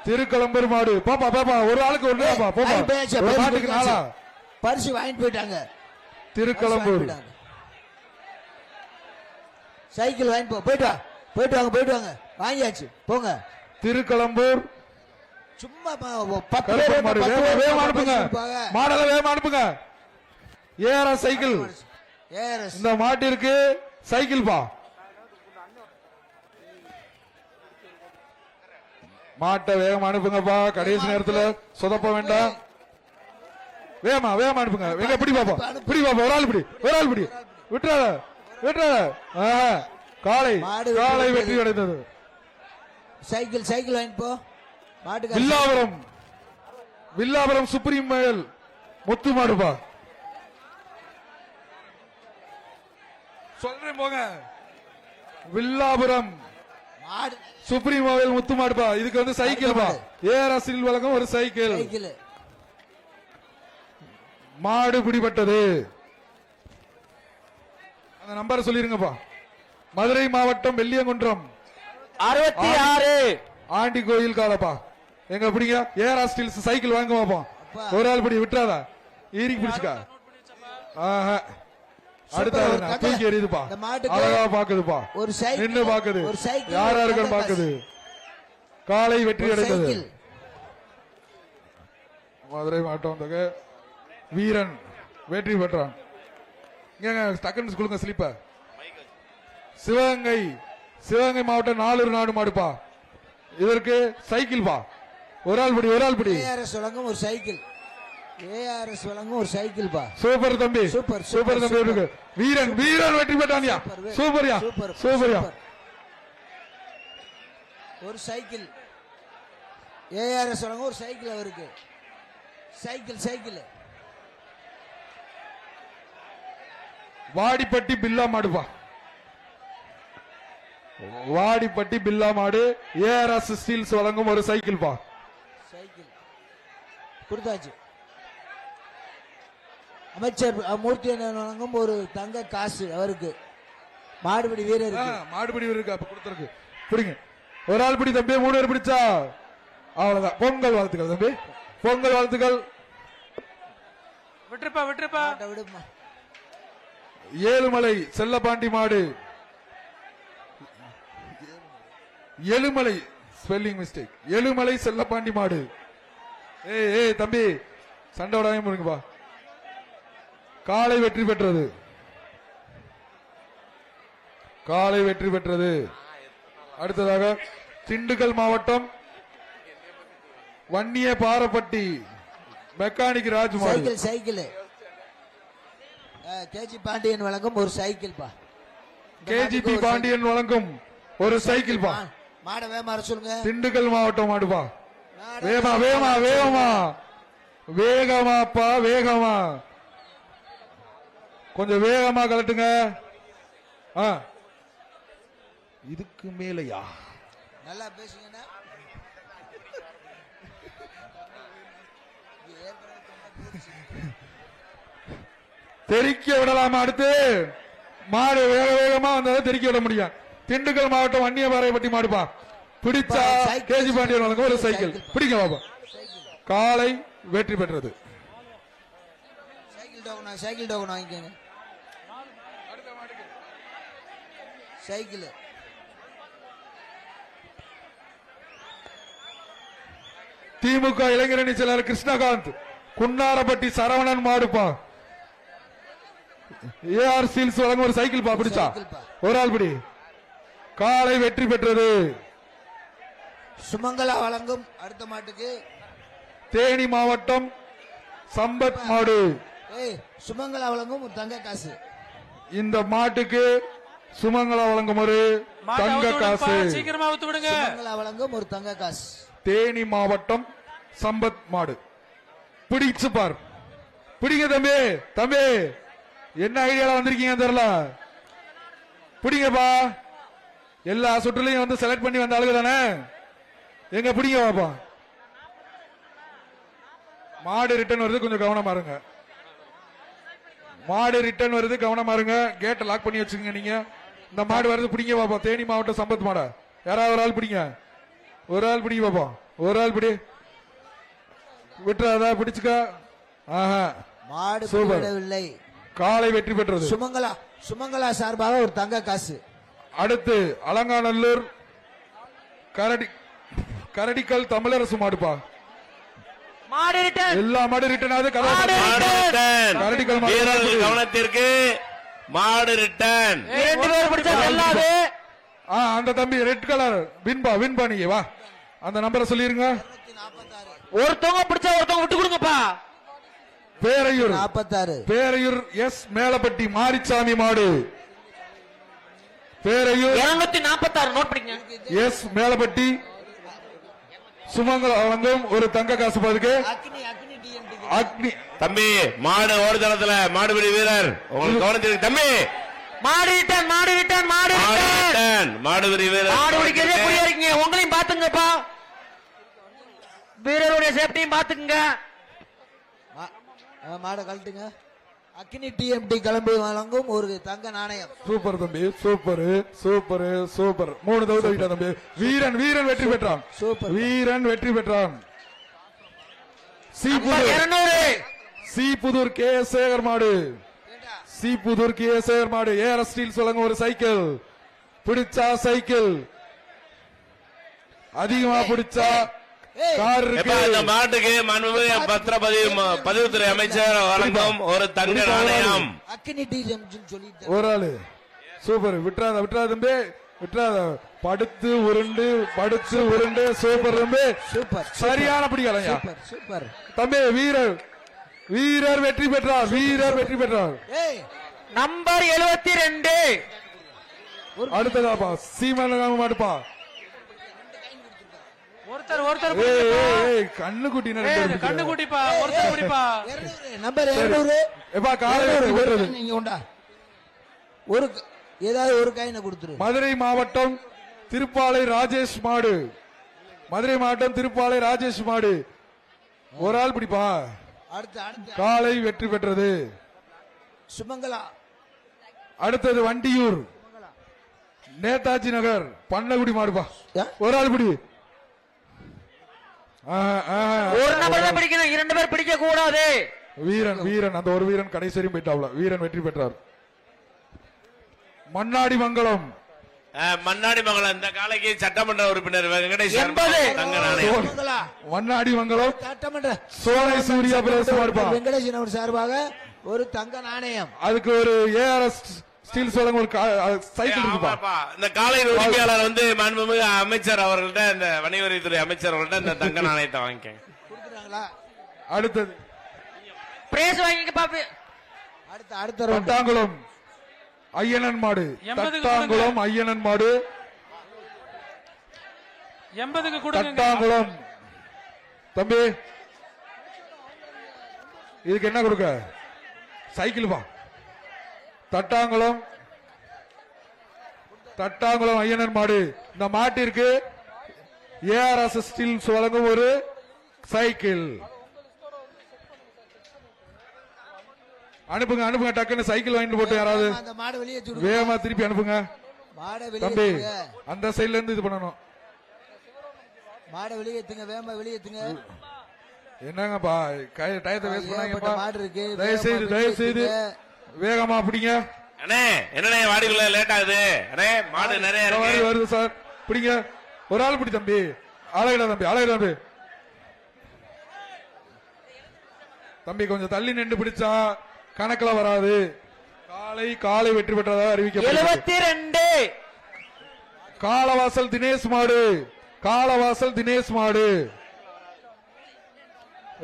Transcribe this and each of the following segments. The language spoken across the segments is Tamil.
திருக்கலம்பூர் மாடு பாப்பா பாப்பா ஒரு ஆளுக்கு ஒண்ணு பாப்பா ஒரு மாட்டுக்கு நாளா பரிசு வாங்கிட்டு போயிட்டாங்க. திருக்கலம்பூர் சைக்கிள் வாங்கி போயிட்டு வாங்க வாங்கியாச்சு போங்க. திருக்கலம்பூர் சும்மா வேகமா அனுப்புங்க மாடல வேகமா அனுப்புங்க. ஏஆர்எஸ் சைக்கிள் இந்த மாட்டிற்கு சைக்கிள் பா மாட்டை வேகமா அனுப்புங்கப்பா. கடைசி நேரத்துல சொதப்ப வேண்டாம். வேகமா அனுப்புங்க. எங்க பிடி பாப்பா ஒரு ஆள் பிடி விட்டுறாத காலை வெற்றி அடைந்தது. சைக்கிள் வாங்கி போ. வில்லாபுரம் சுப்ரீம் மயல் முத்து மாடுப்பா சொல்றேன் போங்க. வில்லாபுரம் சுப்ரீம் மயல் முத்து மாடுப்பா. இதுக்கு வந்து சைக்கிள் பா. ஏஆர்எஸ் வழங்கும் ஒரு சைக்கிள். மாடு பிடிபட்டது. அந்த நம்பரை சொல்லிருங்கப்பா. மதுரை மாவட்டம் வெள்ளியங்குன்றம் 66 ஆண்டி கோயில் காலப்பா. எங்க பிடிங்க ஏஆர் ஸ்டீல்ஸ் சைக்கிள் வாங்க பாப்போம். ஒரு ஆள் பிடி விட்டுறாதா ஈரிக்கு பிடிச்சுக்கா. அடுத்த தூக்கி எறியுதுப்பா. அழகா பாக்குதுப்பா. நின்று பாக்குது யாருக்கு பாக்குது. காலை வெற்றி அடைந்தது. மதுரை மாவட்டம் வீரன் வெற்றி பெற்றான். டக்குன்னு கொடுங்க ஸ்லிப்ப. சிவகங்கை மாவட்டம் 4 நாடு மாடுப்பா. இதற்கு சைக்கிள் பா. ஒரு ஆள் பிடி ஏஆர்எஸ் வழங்கும் ஒரு சைக்கிள் பா. சூப்பர் தம்பி சூப்பர் தம்பி. வீரன் வெற்றி பெற்றான்யா. சூப்பர்யா. ஒரு சைக்கிள் ஏஆர்எஸ் வழங்கும் ஒரு சைக்கிள் அவருக்கு. சைக்கிள் வாடிப்பட்டி பில்லா மாடுப்பா. வாடிப்பட்டி பில்லா மாடு ஏஆர்எஸ் ஸ்டீல்ஸ் வழங்கும் ஒரு சைக்கிள் பா. கொடுத்தாச்சு. அமைச்சர் மூர்த்தி வழங்கும் ஒரு தங்க காசு அவருக்கு. மாடுபிடி வீரருக்கு அப்ப கொடுத்திருக்கு. பிடிங்க ஒரு ஆள் பிடி தம்பி. 3 பேர் பிடிச்சா அவ்வளவுதான். பொங்கல் வாழ்த்துக்கள் தம்பி. பொங்கல் வாழ்த்துக்கள். விட்டுருப்பா விடுமா. ஏழுமலை செல்லப்பாண்டி மாடு. Ezhumalai spelling mistake. எழுமலை செல்லப்பாண்டி மாடு. ஏய் தம்பி சண்டை விடாம இருங்கப்பா. காலை வெற்றி பெற்றது. அடுத்ததாக திண்டுக்கல் மாவட்டம் வன்னிய பாரப்பட்டி மெக்கானிக் ராஜ் மாடு. சைக்கிள் கேஜி பாண்டியன் வழங்கும் ஒரு சைக்கிள் பா. கேஜிபி பாண்டியன் வழங்கும் ஒரு சைக்கிள் பா. மாட வேகமா சொல்லுங்க. திண்டுக்கல் மாவட்டம் மாடுப்பா. வேகமா கொஞ்சம் வேகமா கலட்டுங்க. இதுக்கு மேலையா நல்லா பேசுங்க. தெரிக்க விடலாமா? அடுத்து மாடு வேகமா வந்தாலும் தெரிக்க விட முடியும். திண்டுக்கல் மாவட்டம் வன்னிய பாறைப்பட்டி மாடுப்பா. பிடிச்சா கேஜி பாண்டியன் வழங்கும் ஒரு சைக்கிள். பிடிங்க பாப்பா. காலை வெற்றி பெற்றது. சைக்கிள் டோக்கன் வாங்கிக்கோங்க. சைக்கிள் திமுக இளைஞரணி செயலர் கிருஷ்ணகாந்த் குன்னாரப்பட்டி சரவணன் மாடுப்பா. ஏஆர் ஸ்டீல்ஸ் வழங்கும் ஒரு சைக்கிள் பா. பிடிச்சா ஒரு ஆள் பிடி. காலை வெற்றி பெற்றது. சுமங்கலா வழங்கும் அடுத்த மாட்டுக்கு தேனி மாவட்டம் சம்பத் மாடு. சுமங்கலா வழங்கும் ஒரு தங்க காசு. இந்த மாட்டுக்கு சுமங்கலா வழங்கும் ஒரு தங்க காசு. சுமங்கலா வழங்கும் ஒரு தங்க காசு. தேனி மாவட்டம் சம்பத் மாடு. பிடிச்சு பார். பிடிங்க தம்பி. என்ன ஐடியால வந்திருக்கீங்க தெரியல. பிடிங்கப்பா. எல்லா சுற்றுலையும் வந்து செலக்ட் பண்ணி வந்த ஆளுங்க தானே. எங்க பிடிங்க பாப்பா. மாடு ரிட்டர்ன் வருது கொஞ்சம் கவனமா இருங்க. கேட்டை லாக் பண்ணி வச்சுக்கோங்க. நீங்க இந்த மாடு வருது பிடிங்க பாப்பா. தேனி மாவட்டம் சம்பத் மாட யாராவது ஒரு ஆள் பிடிங்க. பிடிங்க பாப்பா. ஒரு ஆள் பிடி விட்டுறாதா பிடிச்சுக்க ஆஹா மாடு சூப்பர். விடவில்லை. காலை வெற்றி பெற்றது. சுமங்கலா சார்பாக ஒரு தங்க காசு. அடுத்து அலங்காநல்லூர் கரடிக்கல் தமிழரசு மாடுப்பா. மாடு ரிட்டர்ன். எல்லா மாடு ரிட்டர்ன் ஆகுது. மாடு ரிட்டர்ன். கரடிக்கல் மாடு வீரர்கள் கவனத்திற்கு மாடு ரிட்டர்ன். 2 பேர் பிடிச்சா செல்லாது. அந்த தம்பி ரெட் கலர் வின் பண்ணீங்க வா. அந்த நம்பரை சொல்லிருங்க. ஒருத்தவங்க பிடிச்சா ஒருத்தவங்க விட்டு கொடுங்கப்பா. பேரையூர் 46. பேரையூர் எஸ் மேலப்பட்டி மாரிச்சாமி மாடு. பேரையூர் 246 நோட் பண்ணிக்கங்க. எஸ் மேலப்பட்டி சுமங்கல வழங்கும் ஒரு தங்க காசு பாதுக்கு. அக்னி தம்பி மாடு ஓடுதளத்துல மாடுபிடி வீரர் உங்களுக்கு கவனத்திற்கு தம்பி. மாடு ரிட்டர்ன். மாடு ரிட்டர்ன். மாடு ரிட்டர்ன். மாடுபிடி வீரர் மாடு பிடிக்கிறதே புரியா இருக்கீங்க. உங்களையும் பாத்துங்கப்பா. வீரருடைய சேஃப்டியும் பாத்துக்குங்க. மாடை கழட்டுங்க. அக்னி டிஎம்டி கிளம்பி வழங்கும் ஒரு தங்க நாணயம். சூப்பர் தம்பி சூப்பர் சூப்பர் சூப்பர். 3 தவிர தம்பி. வீரன் வெற்றி பெற்றான். சூப்பர். வீரன் வெற்றி பெற்றான். நம்பர் 200. சீபுதூர் கே சேகர் மாடு. சீபுதூர் கே சேகர் மாடு. ஏஆர் ஸ்டீல் சொல்லுங்க ஒரு சைக்கிள். பிடிச்சா சைக்கிள், அதிகமா பிடிச்சா கார் இருக்கு. இந்த மாட்டுக்கு மாண்புமிகு பதிவுத்துறை அமைச்சர் வழங்கும் ஒரு தங்க நாணயம். அக்னி டிஎம்டி சொல்லிட்டு ஒரு ஆளு சூப்பர். விட்டுறாத தம்பி விட்டுறாத. படுத்து உருண்டு சூப்பர் தம்பி. சூப்பர். சரியான பிடிக்கலையா சூப்பர். தம்பி. வீரர் வெற்றி பெற்றார். ஏய் நம்பர் 72. அடுத்ததாப்பா சீமான மாடுப்பா. ஒருத்தர் கண்ணு குட்டி கண்ணு கூட்டிப்பா. ஒருத்தர் குடிப்பா. 200. நம்பர் 200. எப்பா காலை வெற்றி பெற்றது. நீங்க உண்டா ஒரு ஏதாவது ஒரு காயினை கொடுத்துரு. மதுரை மாவட்டம் திருப்பாலை ராஜேஷ் மாடு. மதுரை மாவட்டம் திருப்பாலை ராஜேஷ் மாடு. ஒரு ஆள் பிடிப்பா. அடுத்து காலை வெற்றி பெற்றது. சுமங்கலா. அடுத்தது வண்டியூர் நேதாஜி நகர் பண்ணகுடி மாடுப்பா. ஒரு ஆள் பிடி. ஒரு நபர் தான் பிடிக்கணும். 2 பேர் பிடிக்க கூடாது. வீரன் அந்த ஒரு வீரன் கடைசி வரையும் போயிட்டாப்ல. வீரன் வெற்றி பெற்றார். மண்ணாடி மங்கலம் இந்த காலைக்கு சட்டமன்ற உறுப்பினர் வெங்கடேஷ் 80. தங்க நாணயம். சுமங்கலா. மண்ணாடி மங்கலம் சட்டமன்ற சோலை சூர்யா பிரதேச மாடுப்பா. வெங்கடேசன் அவர் சார்பாக ஒரு தங்க நாணயம். அதுக்கு ஒரு ஏஆர்எஸ் ஸ்டீல் சொல்லுங்க ஒரு சைக்கிள் இருக்குப்பா. ஆமாப்பா. இந்த காலை உரிமையாளர் மாண்புமிகு அமைச்சர் அவர்கள்ட்ட இந்த வணிகவரித்துறை அமைச்சர் அவர்கள்ட்ட இந்த தங்க நாணயத்தை வாங்கிக்கங்க. கொடுக்குறாங்களா? அடுத்தது பிரைஸ் வாங்கிக்க பாப்பு. அடுத்த தட்டாங்குளம் ஐயனன் மாடு. தட்டாங்குளம் ஐயனன் மாடு. 80க்கு கொடுங்க. தட்டாங்குளம் தம்பி இதுக்கு என்ன கொடுக்க? சைக்கிள் பா. தட்டாங்குளம் ஐயனன் மாடு. இந்த மாட்டிற்கு ஏஆர்எஸ் ஸ்டீல்ஸ் வழங்கும் ஒரு சைக்கிள். அனுப்புங்க டக்குன்னு சைக்கிள் வாங்கிட்டு போட்டு யாராவது அந்த மாடு வெளியே சுடுங்க. வேகமா திருப்பி அனுப்புங்க மாடை வெளியே தம்பி. ஏத்துங்க. அந்த சைடுல இருந்து இது பண்ணணும். மாடை வெளியே ஏத்துங்க. வேகமா வெளியே ஏத்துங்க. என்னங்கப்பா டயத்தை வேஸ்ட் பண்ணாங்கப்பா. மாடு இருக்கு. தயவு செய்து வேகமா பிடிங்க. அண்ணே என்னண்ணே வாடிக்குள்ள லேட் ஆகுது. அண்ணே மாடு நிறைய இருக்கு. வருது சார் பிடிங்க. ஒரு ஆள் பிடி தம்பி. அழகிட தம்பி தம்பி கொஞ்சம் தள்ளி நின்று பிடிச்சா கணக்குல வராது. காலை வெற்றி பெற்றதாக அறிவிக்கப்பட்டது. 72. காலவாசல் தினேஷ் மாடு.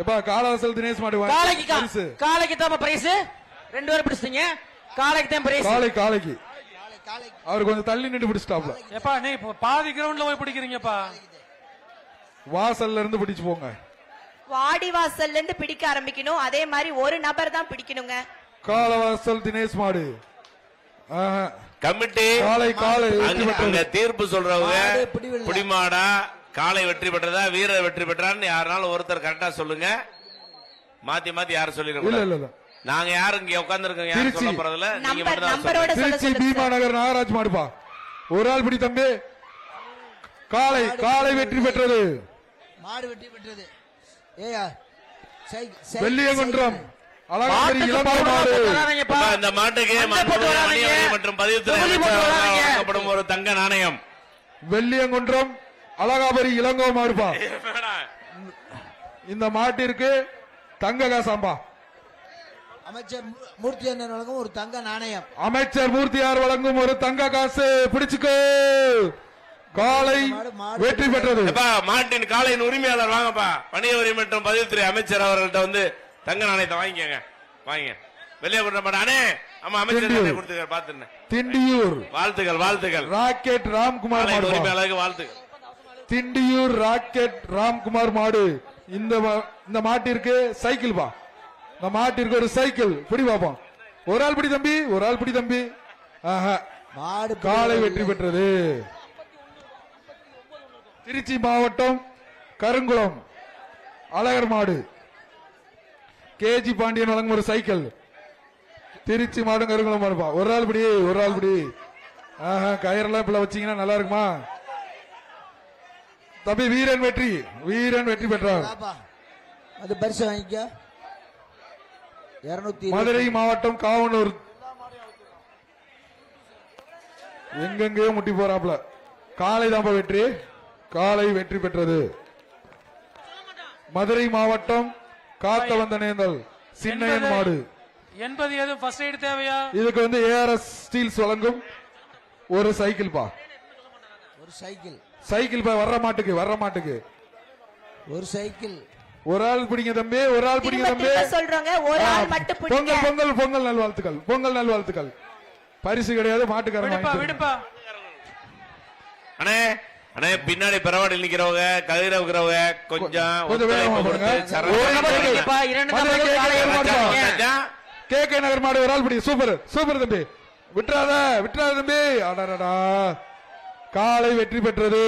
எப்பா காலவாசல் தினேஷ் மாடு காலைக்கு தான் பிரைஸ். 2 பேர் பிடிச்சீங்க. காலைக்கு தான் பிரைஸ். காலைக்கு அவர் கொஞ்சம் தள்ளி நின்று பிடிச்சிட்டாப்ல. எப்பா நீ பாதி கிரவுண்ட்ல போய் பிடிக்கிறீங்கப்பா. வாசல்ல இருந்து பிடிச்சு போங்க. வாடி வாசல்ல இருந்து பிடிக்க ஆரம்பிக்கணும். அதே மாதிரி ஒரு நபர் தான் பிடிக்கணுங்க. காலவாசல் தினேஷ் மாடு. கமிட்டி காலை அங்க தீர்ப்பு சொல்றவங்க புடிமாடா காலை வெற்றி பெற்றதா வீரர் வெற்றி பெற்றான்னு யாருனாலும் ஒருத்தர் கரெக்டா சொல்லுங்க. மாத்தி யாரும் சொல்லிருக்கோம். இல்ல நாங்க யாரும் இங்க உட்கார்ந்து இருக்கோம். யாரும் சொல்ல போறதுல நீங்க மட்டும் நம்பரோட திருச்சி பீமா நகர் நாகராஜ் மாடுப்பா. ஒரு ஆள் பிடி தம்பி. காலை வெற்றி பெற்றது. மாடு வெற்றி பெற்றது. ஏயா வெள்ளியங்குன்றம் அழகாபுரி மாட்டுக்கு இளங்கோ பவுடர் மாடு போட்டு வராதீங்கப்பா. அப்பா, இந்த மாட்டுக்கு மஞ்சள் போட்டு மாண்புமிகு வராதீங்க. அணிவகுப்பு மற்றும் பதிவுத்துறை தொகுதி போட்டு அமைச்சரால் வராதீங்க. வழங்கப்படும் ஒரு தங்க நாணயம். வெள்ளியங்குன்றம் அழகாபுரி இளங்கோ மாடுப்பா. இந்த மாட்டிற்கு தங்க காசாம்பா. அமைச்சர் மூர்த்தி அண்ணன் வழங்கும் ஒரு தங்க நாணயம். அமைச்சர் மூர்த்தியார் வழங்கும் ஒரு தங்க காசு. பிடிச்சுக்கோ. காலை வெற்றி பெற்றது. எப்பா, மாட்டின் காளையின் உரிமையாளர் வாங்கப்பா. வணிக வரி மற்றும் பதிவுத்துறை அமைச்சர் அவர்கள்ட்ட வந்து தங்க நாணயத்தை வாங்கிக்கங்க. வாங்க வெளியே கொண்டு மாட்டானே. ஆமா, அமைச்சர் கொடுத்துக்க பாத்துருந்தேன். திண்டியூர் வாழ்த்துக்கள் வாழ்த்துக்கள். ராக்கெட் ராம்குமார் காளையின் மாடு. உரிமையாளருக்கு வாழ்த்துக்கள். திண்டியூர் ராக்கெட் ராம்குமார் மாடு. இந்த மாட்டிற்கு சைக்கிள் பா. இந்த மாட்டிற்கு ஒரு சைக்கிள். பிடி பாப்போம். ஒரு ஆள் பிடி தம்பி, ஒரு ஆள் பிடி தம்பி. ஆஹா, மாடு காலை வெற்றி பெற்றது. திருச்சி மாவட்டம் கருங்குளம் அழகர் மாடு. கேஜி பாண்டியன் வழங்கும் ஒரு சைக்கிள். திருச்சி மாவட்டம் கருங்குளம் மாடுப்பா. ஒரு ஆள் பிடி, ஒரு ஆள் பிடி. ஆஹா, கயிறெல்லாம் இப்ப வச்சீங்கன்னா நல்லா இருக்குமா தம்பி? வீரன் வெற்றி, வீரன் வெற்றி பெற்றார். பாப்பா, அது பரிசு வாங்கிக்க. 220. மதுரை மாவட்டம் காவனூர். எங்கெங்கயோ முட்டி போறாப்ல. காலை தான் வெற்றி, காலை வெற்றி பெற்றது. மதுரை மாவட்டம் காத்த வந்த நேந்தல் சின்னையன் மாடு. 80 எதுவும் ஃபர்ஸ்ட் எய்ட் தேவையா? இதுக்கு வந்து ஏஆர்எஸ் ஸ்டீல்ஸ் வழங்கும் ஒரு சைக்கிள் பா. ஒரு சைக்கிள். சைக்கிள் பா. வர்ற மாட்டுக்கு, வர்ற மாட்டுக்கு ஒரு சைக்கிள். ஒரு ஆள் பிடிங்க தம்பி, ஒரு ஆள் பிடிங்க திரும்ப தம்பி. திரும்ப சொல்றாங்க, ஒரு ஆள் மட்டும் பிடிங்க. பொங்கல் பொங்கல் பொங்கல் நல்வாழ்த்துக்கள், பொங்கல் நல்வாழ்த்துக்கள். பரிசு கிடையாது, மாட்டுக்காரன் விடுப்பா வாங்கிக்கோங்க. விடுப்பா. அண்ணே அண்ணே, பின்னாடி பரவாயில்ல நிக்கிறவங்க, கதிரவுக்கிறவங்க கொஞ்சம் கொஞ்சம் வேகமா ஒத்துழைப்பு போடுங்க. கொடுத்து சரண் ஒரு பண்ணுங்க. நபருக்குப்பா, 2 மதுரை நபருக்கு காலை கேகே வெற்றி மாடு. பெற்றீங்க. கேகே நகர் மாடு ஒரு ஆள் பிடி. சூப்பர் சூப்பர் தம்பி. விட்டுறாத விட்டுறாத தம்பி. அடடா, காலை வெற்றி பெற்றது.